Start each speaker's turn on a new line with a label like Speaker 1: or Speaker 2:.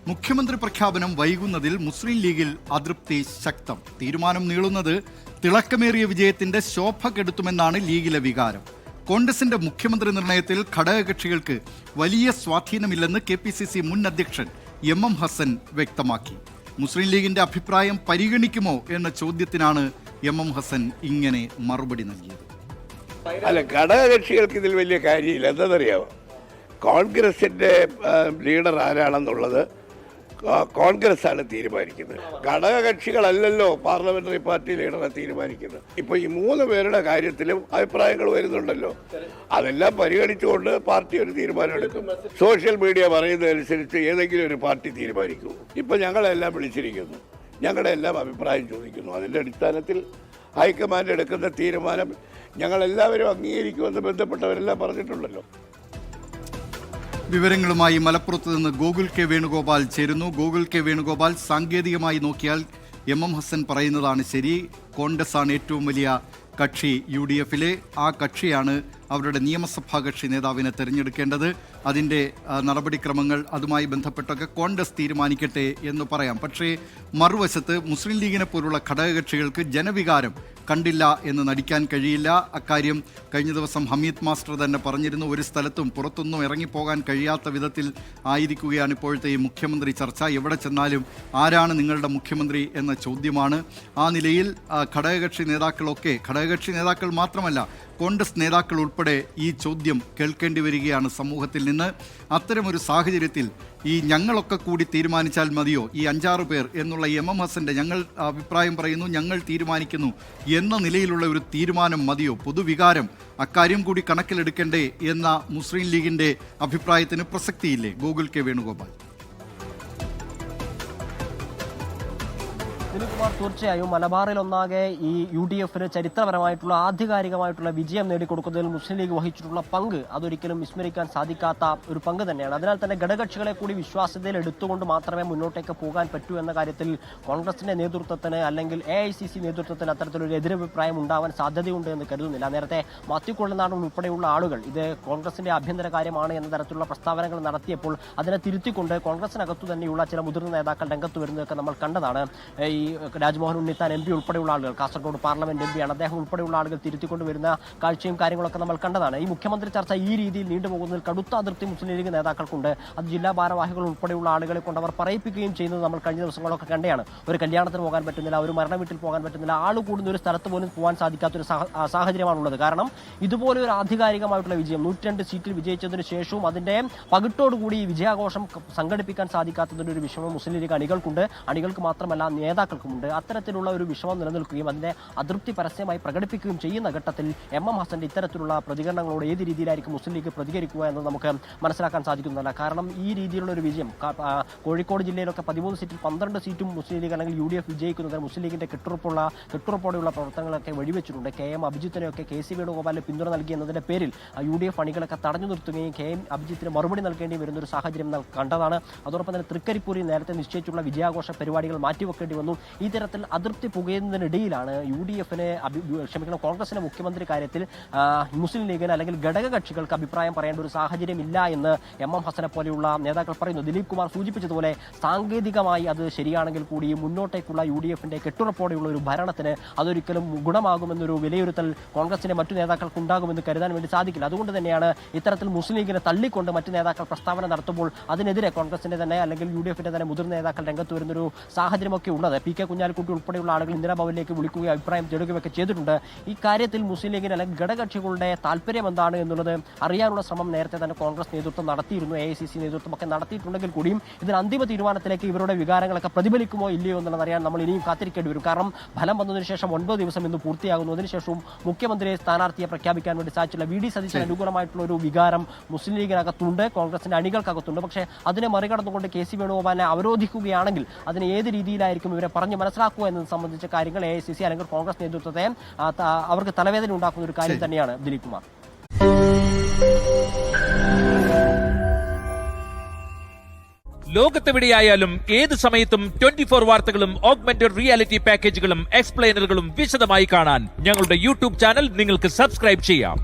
Speaker 1: മുഖ്യമന്ത്രി പ്രഖ്യാപനം വൈകുന്നതിൽ മുസ്ലിം ലീഗിൽ അതൃപ്തി ശക്തം. തീരുമാനം നീളുന്നത് തിളക്കമേറിയ വിജയത്തിന്റെ ശോഭ കെടുത്തുമെന്നാണ് ലീഗിലെ വികാരം. കോൺഗ്രസിന്റെ മുഖ്യമന്ത്രി നിർണയത്തിൽ ഘടകകക്ഷികൾക്ക് വലിയ സ്വാധീനമില്ലെന്ന് KPCC മുൻ അധ്യക്ഷൻ MM ഹസൻ വ്യക്തമാക്കി. മുസ്ലിം ലീഗിന്റെ അഭിപ്രായം പരിഗണിക്കുമോ എന്ന ചോദ്യത്തിനാണ് MM ഹസൻ ഇങ്ങനെ മറുപടി നൽകിയത്.
Speaker 2: അല്ല, ഘടകകക്ഷികൾക്ക് ഇതിൽ വലിയ കാര്യമില്ല. എന്താണെന്നറിയാമോ, കോൺഗ്രസിൻ്റെ ലീഡർ ആരാണെന്നുള്ളത് കോൺഗ്രസ് ആണ് തീരുമാനിക്കുന്നത്. ഘടകകക്ഷികളല്ലല്ലോ പാർലമെന്ററി പാർട്ടി ലീഡറെ തീരുമാനിക്കുന്നത്. ഇപ്പോൾ ഈ 3 പേരുടെ കാര്യത്തിലും അഭിപ്രായങ്ങൾ വരുന്നുണ്ടല്ലോ. അതെല്ലാം പരിഗണിച്ചുകൊണ്ട് പാർട്ടി ഒരു തീരുമാനമെടുക്കും. സോഷ്യൽ മീഡിയ പറയുന്നതനുസരിച്ച് ഏതെങ്കിലും ഒരു പാർട്ടി തീരുമാനിക്കൂ. ഇപ്പോൾ ഞങ്ങളെല്ലാം വിളിച്ചിരിക്കുന്നു, ഞങ്ങളുടെ എല്ലാം അഭിപ്രായം ചോദിക്കുന്നു. അതിൻ്റെ അടിസ്ഥാനത്തിൽ ഹൈക്കമാൻഡ് എടുക്കുന്ന തീരുമാനം ഞങ്ങളെല്ലാവരും അംഗീകരിക്കുമെന്ന് ബന്ധപ്പെട്ടവരെല്ലാം പറഞ്ഞിട്ടുണ്ടല്ലോ.
Speaker 1: വിവരങ്ങളുമായി മലപ്പുറത്ത് നിന്ന് ഗോകുൽ K വേണുഗോപാൽ ചേരുന്നു. ഗോകുൽ K വേണുഗോപാൽ, സാങ്കേതികമായി നോക്കിയാൽ MM ഹസൻ പറയുന്നതാണ് ശരി. കോൺഗ്രസ് ആണ് ഏറ്റവും വലിയ കക്ഷി UDF-ലെ. ആ കക്ഷിയാണ് അവരുടെ നിയമസഭാ കക്ഷി നേതാവിനെ തിരഞ്ഞെടുക്കേണ്ടത്. അതിൻ്റെ നടപടിക്രമങ്ങൾ അതുമായി ബന്ധപ്പെട്ടൊക്കെ കോൺഗ്രസ് തീരുമാനിക്കട്ടെ എന്ന് പറയാം. പക്ഷേ മറുവശത്ത് മുസ്ലിം ലീഗിനെ പോലുള്ള ഘടകകക്ഷികൾക്ക് ജനവികാരം കണ്ടില്ല എന്ന് നടിക്കാൻ കഴിയില്ല. അക്കാര്യം കഴിഞ്ഞ ദിവസം ഹമീദ് മാസ്റ്റർ തന്നെ പറഞ്ഞിരുന്നു. ഒരു സ്ഥലത്തും പുറത്തൊന്നും ഇറങ്ങിപ്പോകാൻ കഴിയാത്ത വിധത്തിൽ ആയിരിക്കുകയാണ് ഇപ്പോഴത്തെ ഈ മുഖ്യമന്ത്രി ചർച്ച. എവിടെ ചെന്നാലും ആരാണ് നിങ്ങളുടെ മുഖ്യമന്ത്രി എന്ന ചോദ്യമാണ്. ആ നിലയിൽ ഘടകകക്ഷി നേതാക്കൾ മാത്രമല്ല, കോൺഗ്രസ് നേതാക്കൾ ഉൾപ്പെടെ ഈ ചോദ്യം കേൾക്കേണ്ടി വരികയാണ് സമൂഹത്തിൽ നിന്ന്. അത്തരമൊരു സാഹചര്യത്തിൽ ഈ ഞങ്ങളൊക്കെ കൂടി തീരുമാനിച്ചാൽ മതിയോ, ഈ 5-6 പേർ എന്നുള്ള MM ഹസന്റെ ഞങ്ങൾ അഭിപ്രായം പറയുന്നു, ഞങ്ങൾ തീരുമാനിക്കുന്നു എന്ന നിലയിലുള്ള ഒരു തീരുമാനം മതിയോ? പൊതുവികാരം അക്കാര്യം കൂടി കണക്കിലെടുക്കണ്ടേ എന്ന മുസ്ലിം ലീഗിന്റെ അഭിപ്രായത്തിന് പ്രസക്തിയില്ലേ? ഗോകുൽ K വേണുഗോപാൽ.
Speaker 3: ദിലീപ്കുമാർ, തീർച്ചയായും മലബാറിൽ ഒന്നാകെ ഈ UDF-ന് ചരിത്രപരമായിട്ടുള്ള ആധികാരികമായിട്ടുള്ള വിജയം നേടിക്കൊടുക്കുന്നതിൽ മുസ്ലിം ലീഗ് വഹിച്ചിട്ടുള്ള പങ്ക് അതൊരിക്കലും വിസ്മരിക്കാൻ സാധിക്കാത്ത ഒരു പങ്ക് തന്നെയാണ്. അതിനാൽ തന്നെ ഘടകകക്ഷികളെ കൂടി വിശ്വാസ്യതയിൽ എടുത്തുകൊണ്ട് മാത്രമേ മുന്നോട്ടേക്ക് പോകാൻ പറ്റൂ എന്ന കാര്യത്തിൽ കോൺഗ്രസിന്റെ നേതൃത്വത്തിന് അല്ലെങ്കിൽ AICC നേതൃത്വത്തിന് അത്തരത്തിലൊരു എതിരഭിപ്രായം ഉണ്ടാവാൻ സാധ്യതയുണ്ട് എന്ന് കരുതുന്നില്ല. നേരത്തെ മാത്യു കൊള്ളനാടൻ ഉൾപ്പെടെയുള്ള ആളുകൾ ഇത് കോൺഗ്രസിന്റെ ആഭ്യന്തര കാര്യമാണ് എന്ന തരത്തിലുള്ള പ്രസ്താവനകൾ നടത്തിയപ്പോൾ അതിനെ തിരുത്തിക്കൊണ്ട് കോൺഗ്രസിനകത്തു തന്നെയുള്ള ചില മുതിർന്ന നേതാക്കൾ രംഗത്ത് വരുന്നതൊക്കെ നമ്മൾ കണ്ടതാണ്. ഈ രാജ്മോഹൻ ഉണ്ണിത്താൻ MP ഉൾപ്പെടെയുള്ള ആളുകൾ, കാസർഗോഡ് പാർലമെന്റ് MP ആണ് അദ്ദേഹം, ഉൾപ്പെടെയുള്ള ആളുകൾ തിരുത്തിക്കൊണ്ടുവരുന്ന കാഴ്ചയും കാര്യങ്ങളൊക്കെ നമ്മൾ കണ്ടതാണ്. ഈ മുഖ്യമന്ത്രി ചർച്ച ഈ രീതിയിൽ നീണ്ടുപോകുന്നതിൽ കടുത്ത അതൃപ്തി മുസ്ലിം ലീഗ് നേതാക്കൾക്കുണ്ട്. അത് ജില്ലാ ഭാരവാഹികൾ ഉൾപ്പെടെയുള്ള ആളുകളെ കൊണ്ട് അവർ പറയിപ്പിക്കുകയും ചെയ്യുന്നത് നമ്മൾ കഴിഞ്ഞ ദിവസങ്ങളൊക്കെ കണ്ടെയാണ്. ഒരു കല്യാണത്തിന് പോകാൻ പറ്റുന്നില്ല, ഒരു മരണ വീട്ടിൽ പോകാൻ പറ്റുന്നില്ല, ആൾ കൂടുന്ന ഒരു സ്ഥലത്ത് പോലും പോകാൻ സാധിക്കാത്തൊരു സാഹചര്യമാണുള്ളത്. കാരണം ഇതുപോലെ ഒരു ആധികാരികമായിട്ടുള്ള വിജയം 102 സീറ്റിൽ വിജയിച്ചതിന് ശേഷവും അതിന്റെ പകിട്ടോടുകൂടി ഈ വിജയാഘോഷം സംഘടിപ്പിക്കാൻ സാധിക്കാത്തതിന്റെ ഒരു വിഷമം മുസ്ലിം ലീഗ് അണികൾക്കുണ്ട്. അണികൾക്ക് മാത്രമല്ല നേതാക്കൾക്കുമുണ്ട്. അത്തരത്തിലുള്ള ഒരു വിഷമം നിലനിൽക്കുകയും അതിന്റെ അതൃപ്തി പരസ്യമായി പ്രകടിപ്പിക്കുകയും ചെയ്യുന്ന ഘട്ടത്തിൽ MM ഹസന്റെ ഇത്തരത്തിലുള്ള പ്രതികരണങ്ങളോട് ഏത് രീതിയിലായിരിക്കും മുസ്ലിം ലീഗ് പ്രതികരിക്കുക എന്ന് നമുക്ക് മനസ്സിലാക്കാൻ സാധിക്കുന്നതല്ല. കാരണം ഈ രീതിയിലുള്ള ഒരു വിജയം കോഴിക്കോട് ജില്ലയിലൊക്കെ 13 സീറ്റിൽ 12 സീറ്റും മുസ്ലിം ലീഗ് അല്ലെങ്കിൽ UDF വിജയിക്കുന്നത് മുസ്ലിം ലീഗിന്റെ കെട്ടുറപ്പോടെയുള്ള പ്രവർത്തനങ്ങളൊക്കെ വഴിവെച്ചിട്ടുണ്ട്. KM അഭിജിത്തിനെയൊക്കെ KC വേണുഗോപാലിന് പിന്തുണ നൽകി എന്നതിന്റെ പേരിൽ UDF അണികളൊക്കെ തടഞ്ഞു നിർത്തുകയും KM അഭിജിത്തിന് മറുപടി നൽകേണ്ടി വരുന്ന ഒരു സാഹചര്യം കണ്ടതാണ്. അതോടൊപ്പം തന്നെ തൃക്കരിപ്പൂരിൽ നേരത്തെ നിശ്ചയിച്ചുള്ള വിജയാഘോഷ പരിപാടികൾ മാറ്റിവെക്കേണ്ടി വന്നു. ഈ തരത്തിൽ അതിർത്തി പുകയുന്നതിനിടയിലാണ് കോൺഗ്രസിന്റെ മുഖ്യമന്ത്രി കാര്യത്തിൽ മുസ്ലിം ലീഗിന് അല്ലെങ്കിൽ ഘടകകക്ഷികൾക്ക് അഭിപ്രായം പറയേണ്ട ഒരു സാഹചര്യം ഇല്ല എന്ന് MM ഹസനെ പോലെയുള്ള നേതാക്കൾ പറയുന്നു. ദിലീപ് കുമാർ സൂചിപ്പിച്ചതുപോലെ സാങ്കേതികമായി അത് ശരിയാണെങ്കിൽ കൂടി മുന്നോട്ടേക്കുള്ള UDF-ന്റെ കെട്ടുറപ്പോടെയുള്ള ഒരു ഭരണത്തിന് അതൊരിക്കലും ഗുണമാകുമെന്നൊരു വിലയിരുത്തൽ കോൺഗ്രസിന്റെ മറ്റു നേതാക്കൾക്ക് ഉണ്ടാകുമെന്ന് കരുതാൻ വേണ്ടി സാധിക്കില്ല. അതുകൊണ്ട് തന്നെയാണ് ഇത്തരത്തിൽ മുസ്ലിം ലീഗിനെ തള്ളിക്കൊണ്ട് മറ്റു നേതാക്കൾ പ്രസ്താവന നടത്തുമ്പോൾ അതിനെതിരെ കോൺഗ്രസിന്റെ തന്നെ അല്ലെങ്കിൽ UDF-ന്റെ തന്നെ മുതിർന്ന നേതാക്കൾ രംഗത്ത് വരുന്നൊരു സാഹചര്യമൊക്കെ ഉള്ളത്. PK കുഞ്ഞാലിക്കുട്ടി ഉൾപ്പെടെയുള്ള ആളുകൾ ഇന്ദിരാ ഭവനിലേക്ക് വിളിക്കുകയും അഭിപ്രായം തേടുകയൊക്കെ ചെയ്തിട്ടുണ്ട്. ഈ കാര്യത്തിൽ മുസ്ലിം ലീഗിന് അല്ലെങ്കിൽ ഘടകകക്ഷികളുടെ താല്പര്യം എന്താണ് എന്നുള്ളത് അറിയാനുള്ള ശ്രമം നേരത്തെ തന്നെ കോൺഗ്രസ് നേതൃത്വം നടത്തിയിരുന്നു. AICC നേതൃത്വമൊക്കെ നടത്തിയിട്ടുണ്ടെങ്കിൽ കൂടിയും ഇതിന് അന്തിമ തീരുമാനത്തിലേക്ക് ഇവരുടെ വികാരങ്ങളൊക്കെ പ്രതിഫലിക്കുമോ ഇല്ലയോ എന്നുള്ളത് അറിയാൻ നമ്മൾ ഇനിയും കാത്തിരിക്കേണ്ടി വരും. കാരണം ഫലം വന്നതിന് ശേഷം 9 ദിവസം ഇന്ന് പൂർത്തിയാകുന്നു. അതിനുശേഷവും മുഖ്യമന്ത്രിയെ സ്ഥാനാർത്ഥിയെ പ്രഖ്യാപിക്കാൻ വേണ്ടി സാധിച്ചില്ല. VD സതീശന് അനുകൂലമായിട്ടുള്ള ഒരു വികാരം മുസ്ലിം ലീഗിനകത്തുണ്ട്, കോൺഗ്രസിന്റെ അണികൾക്കകത്തുണ്ട്. പക്ഷേ അതിനെ മറികടന്നുകൊണ്ട് KC വേണുഗോപാലിനെ അവരോധിക്കുകയാണെങ്കിൽ അതിന് ഏത് രീതിയിലായിരിക്കും ഇവരെ പറഞ്ഞ് മനസ്സിലാക്കുക എന്നത് സംബന്ധിച്ച കാര്യങ്ങൾ AICC അല്ലെങ്കിൽ കോൺഗ്രസ് നേതൃത്വത്തെ അവർക്ക് തലവേദന ഉണ്ടാക്കുന്ന ഒരു കാര്യം തന്നെയാണ്. ദിലീപ് കുമാർ,
Speaker 4: ലോകത്തെവിടെയായാലും ഏത് സമയത്തും 24 വാർത്തകളും ഓഗ്മെന്റഡ് റിയാലിറ്റി പാക്കേജുകളും എക്സ്പ്ലെയിനറുകളും വിശദമായി കാണാൻ ഞങ്ങളുടെ YouTube ചാനൽ നിങ്ങൾക്ക് സബ്സ്ക്രൈബ് ചെയ്യാം.